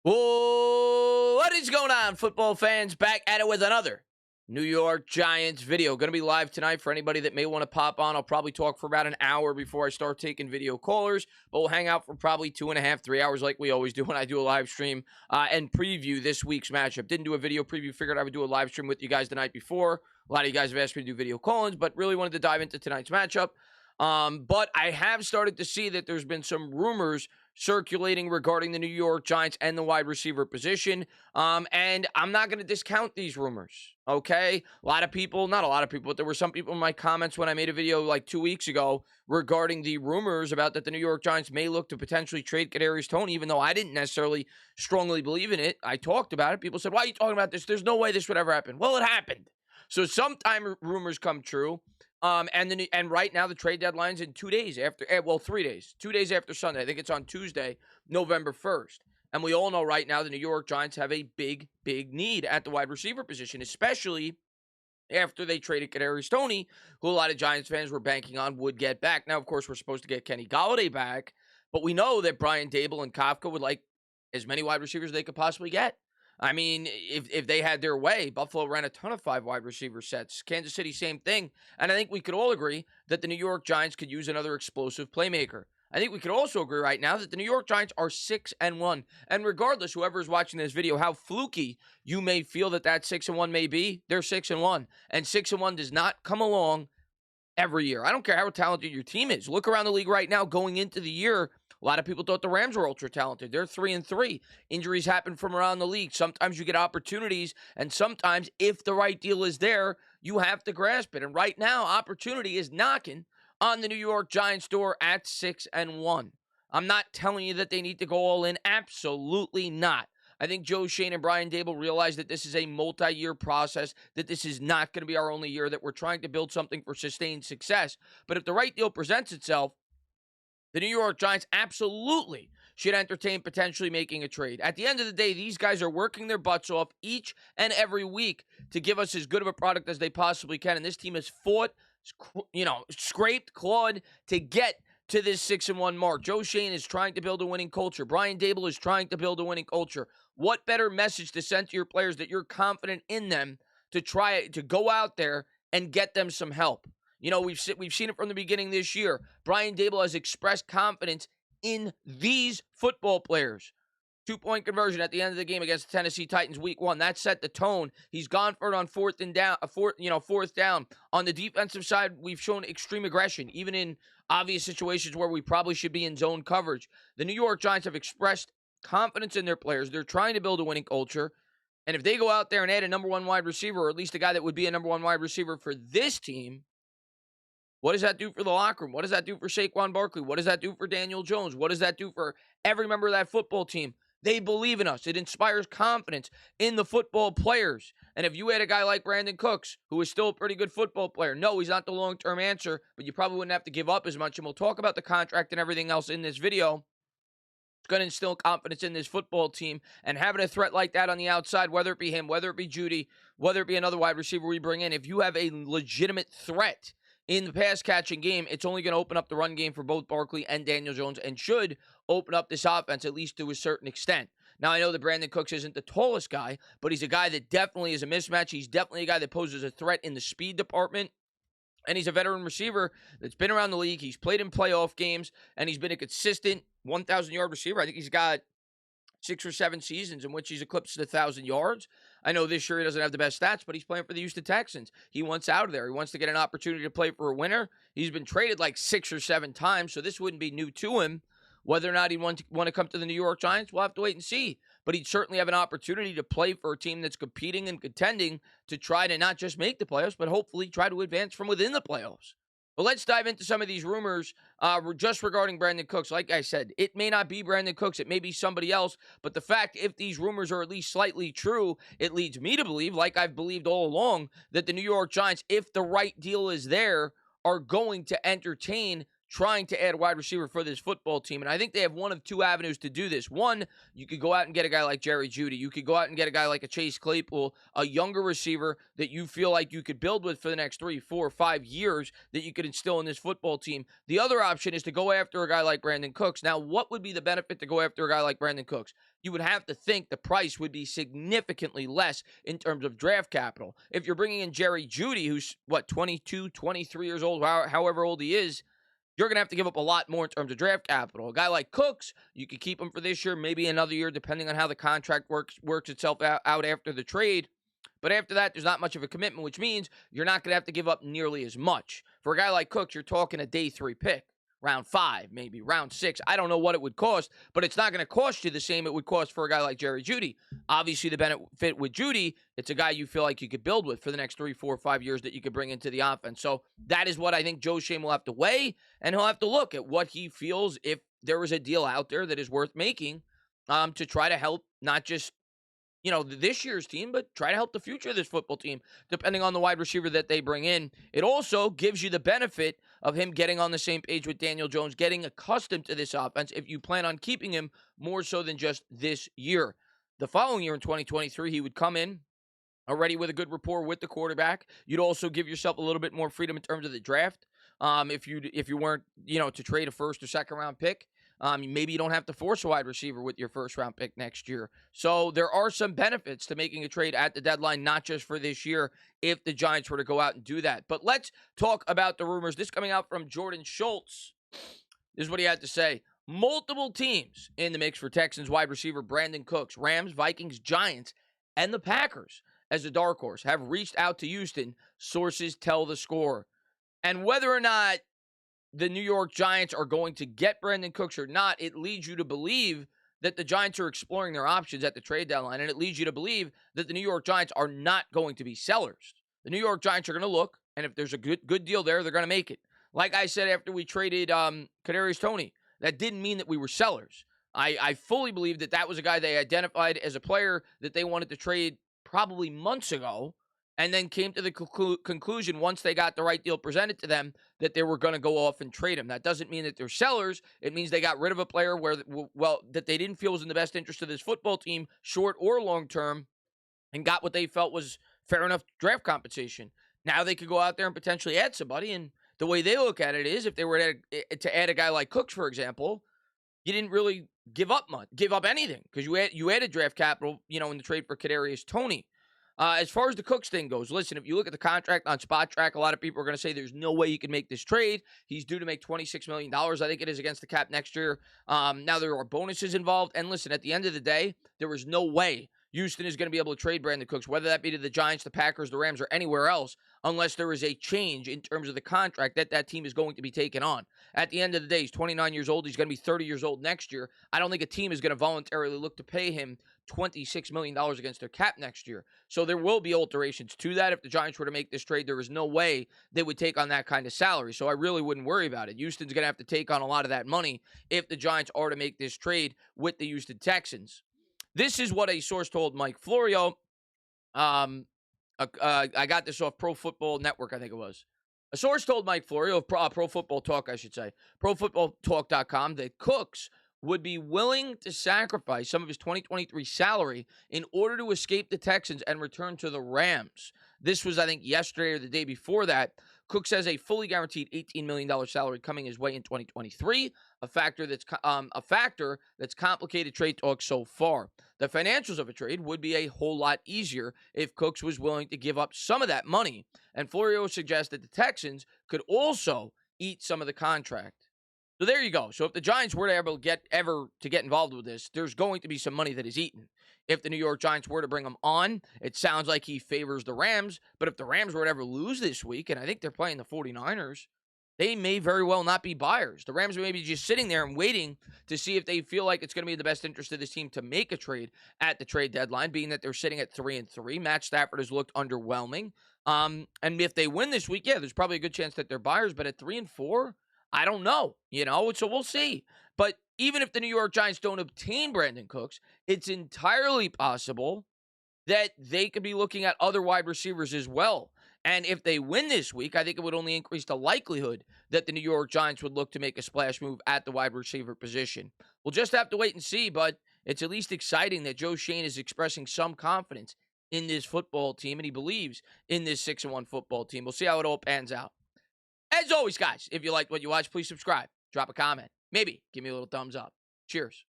Whoa, what is going on, football fans? Back at it with another New York Giants video. Going to be live tonight for anybody that may want to pop on. I'll probably talk for about an hour before I start taking video callers, but we'll hang out for probably 2.5, 3 hours like we always do when I do a live stream and preview this week's matchup. Didn't do a video preview, figured I would do a live stream with you guys the night before. A lot of you guys have asked me to do video call-ins, but really wanted to dive into tonight's matchup. But I have started to see that there's been some rumors circulating regarding the New York Giants and the wide receiver position. And I'm not going to discount these rumors, okay? Not a lot of people, but there were some people in my comments when I made a video like 2 weeks ago regarding the rumors about that the New York Giants may look to potentially trade Kadarius Toney, even though I didn't necessarily strongly believe in it. I talked about it. People said, why are you talking about this? There's no way this would ever happen. Well, it happened. So sometime rumors come true. And right now the trade deadline's in 2 days after, 3 days, 2 days after Sunday. I think it's on Tuesday, November 1st. And we all know right now the New York Giants have a big, big need at the wide receiver position, especially after they traded Kadarius Toney, who a lot of Giants fans were banking on would get back. Now, of course, we're supposed to get Kenny Golladay back, but we know that Brian Daboll and Kafka would like as many wide receivers as they could possibly get. I mean, if they had their way, Buffalo ran a ton of 5 wide receiver sets. Kansas City, same thing. And I think we could all agree that the New York Giants could use another explosive playmaker. I think we could also agree right now that the New York Giants are 6-1. And regardless, whoever is watching this video, how fluky you may feel that 6-1 may be, they're 6-1. And 6-1 does not come along every year. I don't care how talented your team is. Look around the league right now going into the year. A lot of people thought the Rams were ultra talented. They're 3-3. Injuries happen from around the league. Sometimes you get opportunities, and sometimes if the right deal is there, you have to grasp it. And right now, opportunity is knocking on the New York Giants door at 6-1. I'm not telling you that they need to go all in. Absolutely not. I think Joe Schoen and Brian Daboll realize that this is a multi-year process, that this is not going to be our only year, that we're trying to build something for sustained success. But if the right deal presents itself, the New York Giants absolutely should entertain potentially making a trade. At the end of the day, these guys are working their butts off each and every week to give us as good of a product as they possibly can. And this team has fought, scraped, clawed to get to this 6-1 mark. Joe Schoen is trying to build a winning culture. Brian Daboll is trying to build a winning culture. What better message to send to your players that you're confident in them to try to go out there and get them some help? You know, we've seen it from the beginning this year. Brian Daboll has expressed confidence in these football players. 2-point conversion at the end of the game against the Tennessee Titans week 1. That set the tone. He's gone for it on fourth down. On the defensive side, we've shown extreme aggression, even in obvious situations where we probably should be in zone coverage. The New York Giants have expressed confidence in their players. They're trying to build a winning culture. And if they go out there and add a number 1 wide receiver, or at least a guy that would be a number 1 wide receiver for this team, what does that do for the locker room? What does that do for Saquon Barkley? What does that do for Daniel Jones? What does that do for every member of that football team? They believe in us. It inspires confidence in the football players. And if you had a guy like Brandin Cooks, who is still a pretty good football player, no, he's not the long-term answer, but you probably wouldn't have to give up as much. And we'll talk about the contract and everything else in this video. It's going to instill confidence in this football team. And having a threat like that on the outside, whether it be him, whether it be Judy, whether it be another wide receiver we bring in, if you have a legitimate threat in the pass-catching game, it's only going to open up the run game for both Barkley and Daniel Jones and should open up this offense, at least to a certain extent. Now, I know that Brandin Cooks isn't the tallest guy, but he's a guy that definitely is a mismatch. He's definitely a guy that poses a threat in the speed department. And he's a veteran receiver that's been around the league. He's played in playoff games, and he's been a consistent 1,000-yard receiver. I think he's got 6 or 7 seasons in which he's eclipsed 1,000 yards. I know this year he doesn't have the best stats, but he's playing for the Houston Texans. He wants out of there. He wants to get an opportunity to play for a winner. He's been traded like 6 or 7 times, so this wouldn't be new to him. Whether or not he'd want to come to the New York Giants, we'll have to wait and see. But he'd certainly have an opportunity to play for a team that's competing and contending to try to not just make the playoffs, but hopefully try to advance from within the playoffs. But let's dive into some of these rumors just regarding Brandin Cooks. Like I said, it may not be Brandin Cooks. It may be somebody else. But the fact, if these rumors are at least slightly true, it leads me to believe, like I've believed all along, that the New York Giants, if the right deal is there, are going to entertain trying to add a wide receiver for this football team. And I think they have one of two avenues to do this. One, you could go out and get a guy like Jerry Jeudy. You could go out and get a guy like a Chase Claypool, a younger receiver that you feel like you could build with for the next 3, 4, 5 years that you could instill in this football team. The other option is to go after a guy like Brandin Cooks. Now, what would be the benefit to go after a guy like Brandin Cooks? You would have to think the price would be significantly less in terms of draft capital. If you're bringing in Jerry Jeudy, who's, 22, 23 years old, however old he is, you're going to have to give up a lot more in terms of draft capital. A guy like Cooks, you could keep him for this year, maybe another year, depending on how the contract works itself out after the trade. But after that, there's not much of a commitment, which means you're not going to have to give up nearly as much. For a guy like Cooks, you're talking a day 3 pick. Round 5, maybe round 6. I don't know what it would cost, but it's not going to cost you the same it would cost for a guy like Jerry Jeudy. Obviously, the benefit with Jeudy, it's a guy you feel like you could build with for the next 3, 4, 5 years that you could bring into the offense. So that is what I think Joe Schoen will have to weigh, and he'll have to look at what he feels if there is a deal out there that is worth making to try to help not just this year's team, but try to help the future of this football team, depending on the wide receiver that they bring in. It also gives you the benefit of him getting on the same page with Daniel Jones, getting accustomed to this offense if you plan on keeping him more so than just this year. The following year in 2023, he would come in already with a good rapport with the quarterback. You'd also give yourself a little bit more freedom in terms of the draft. If you weren't, to trade a first or second round pick. Maybe you don't have to force a wide receiver with your first-round pick next year. So there are some benefits to making a trade at the deadline, not just for this year, if the Giants were to go out and do that. But let's talk about the rumors. This coming out from Jordan Schultz. This is what he had to say. Multiple teams in the mix for Texans wide receiver Brandin Cooks, Rams, Vikings, Giants, and the Packers, as a dark horse, have reached out to Houston, sources tell the Score. And whether or not the New York Giants are going to get Brandin Cooks or not, it leads you to believe that the Giants are exploring their options at the trade deadline, and it leads you to believe that the New York Giants are not going to be sellers. The New York Giants are going to look, and if there's a good deal there, they're going to make it. Like I said after we traded Kadarius Toney, that didn't mean that we were sellers. I fully believe that was a guy they identified as a player that they wanted to trade probably months ago, and then came to the conclusion once they got the right deal presented to them that they were going to go off and trade him. That doesn't mean that they're sellers. It means they got rid of a player that they didn't feel was in the best interest of this football team, short or long term, and got what they felt was fair enough draft compensation. Now they could go out there and potentially add somebody, and the way they look at it is if they were to add a guy like Cooks, for example, you didn't really give up anything because you added draft capital, in the trade for Kadarius Toney. As far as the Cooks thing goes, listen, if you look at the contract on Spot Track, a lot of people are going to say there's no way he can make this trade. He's due to make $26 million. I think it is against the cap next year. Now there are bonuses involved. And listen, at the end of the day, there was no way Houston is going to be able to trade Brandin Cooks, whether that be to the Giants, the Packers, the Rams, or anywhere else, unless there is a change in terms of the contract that team is going to be taking on. At the end of the day, he's 29 years old. He's going to be 30 years old next year. I don't think a team is going to voluntarily look to pay him $26 million against their cap next year. So there will be alterations to that. If the Giants were to make this trade, there is no way they would take on that kind of salary. So I really wouldn't worry about it. Houston's going to have to take on a lot of that money if the Giants are to make this trade with the Houston Texans. This is what a source told Mike Florio. I got this off Pro Football Network, I think it was. A source told Mike Florio of Pro Football Talk, I should say, ProFootballTalk.com, that Cooks would be willing to sacrifice some of his 2023 salary in order to escape the Texans and return to the Rams. This was, I think, yesterday or the day before that. Cooks has a fully guaranteed $18 million salary coming his way in 2023, a factor that's complicated trade talk so far. The financials of a trade would be a whole lot easier if Cooks was willing to give up some of that money, and Florio suggests that the Texans could also eat some of the contract. So there you go. So if the Giants were to ever get involved with this, there's going to be some money that is eaten. If the New York Giants were to bring him on, it sounds like he favors the Rams. But if the Rams were to ever lose this week, and I think they're playing the 49ers, they may very well not be buyers. The Rams may be just sitting there and waiting to see if they feel like it's going to be in the best interest of this team to make a trade at the trade deadline, being that they're sitting at 3-3. Matt Stafford has looked underwhelming. And if they win this week, there's probably a good chance that they're buyers. But at 3-4, I don't know, so we'll see. But even if the New York Giants don't obtain Brandin Cooks, it's entirely possible that they could be looking at other wide receivers as well. And if they win this week, I think it would only increase the likelihood that the New York Giants would look to make a splash move at the wide receiver position. We'll just have to wait and see, but it's at least exciting that Joe Schoen is expressing some confidence in this football team, and he believes in this 6-1 football team. We'll see how it all pans out. As always, guys, if you liked what you watched, please subscribe, drop a comment, maybe give me a little thumbs up. Cheers.